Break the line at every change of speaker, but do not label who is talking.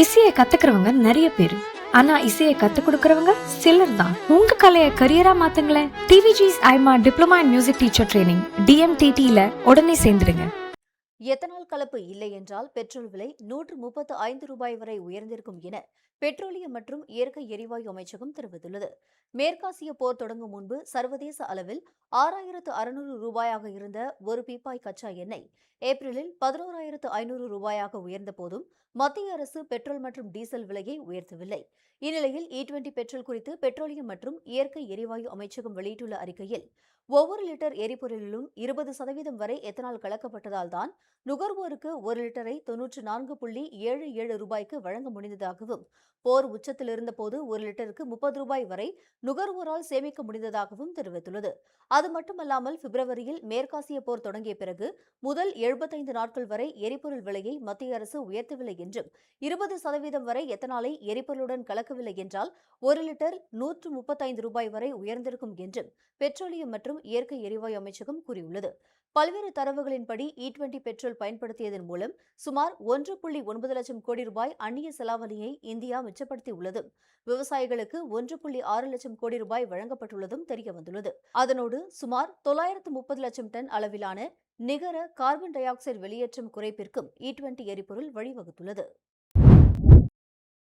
இசையை கத்துக்கிறவங்க நிறைய பேரு. ஆனா இசையை கத்து கொடுக்கறவங்க சிலர் தான். உங்க கலையை கரியரா மாத்துங்களேன். டிவிஜிஸ் ஐமா diploma in music teacher training DMTT உடனே சேர்ந்துடுங்க.
எத்தனால் கலப்பு இல்லை என்றால் பெட்ரோல் விலை ரூபாய் 135 வரை உயர்ந்திருக்கும் என பெட்ரோலியம் மற்றும் இயற்கை எரிவாயு அமைச்சகம் தெரிவித்துள்ளது. மேற்காசிய போர் தொடங்கும் முன்பு சர்வதேச அளவில் 6600 ரூபாயாக இருந்த ஒரு பீப்பாய் கச்சா எண்ணெய் ஏப்ரலில் 11,500 ரூபாயாக உயர்ந்த போதும் மத்திய அரசு பெட்ரோல் மற்றும் டீசல் விலையை உயர்த்தவில்லை. இந்நிலையில் E20 பெட்ரோல் குறித்து பெட்ரோலியம் மற்றும் இயற்கை எரிவாயு அமைச்சகம் வெளியிட்டுள்ள அறிக்கையில், ஒவ்வொரு லிட்டர் எரிபொருளிலும் 20% வரை எத்தனால் கலக்கப்பட்டதால் தான் நுகர்வோருக்கு ஒரு லிட்டரை 94.77 ரூபாய்க்கு வழங்க முடிந்ததாகவும், போர் உச்சத்தில் இருந்தபோது ஒரு லிட்டருக்கு 30 ரூபாய் வரை நுகர்வோரால் சேமிக்க முடிந்ததாகவும் தெரிவித்துள்ளது. அது மட்டுமல்லாமல் பிப்ரவரியில் மேற்காசிய போர் தொடங்கிய பிறகு முதல் 75 நாட்கள் வரை எரிபொருள் விலையை மத்திய அரசு உயர்த்தவில்லை என்றும், 20% வரை எத்தனாலை எரிபொருளுடன் கலக்கவில்லை என்றால் ஒரு லிட்டர் 135 ரூபாய் வரை உயர்ந்திருக்கும் என்றும் பெட்ரோலியம் மற்றும் இயற்கை எரிவாயு அமைச்சகம் கூறியுள்ளது. பல்வேறு தரவுகளின்படி E20 பெட்ரோல் பயன்படுத்தியதன் மூலம் சுமார் 1.9 லட்சம் கோடி ரூபாய் அந்நிய செலாவணியை இந்தியா மிச்சப்படுத்தியுள்ளதும், விவசாயிகளுக்கு 1.6 லட்சம் கோடி ரூபாய் வழங்கப்பட்டுள்ளதும் தெரியவந்துள்ளது. அதனோடு சுமார் 930 லட்சம் டன் அளவிலான நிகர கார்பன் டை ஆக்சைடு வெளியேற்றம் குறைப்பிற்கும் E20 எரிபொருள் வழிவகுத்துள்ளது.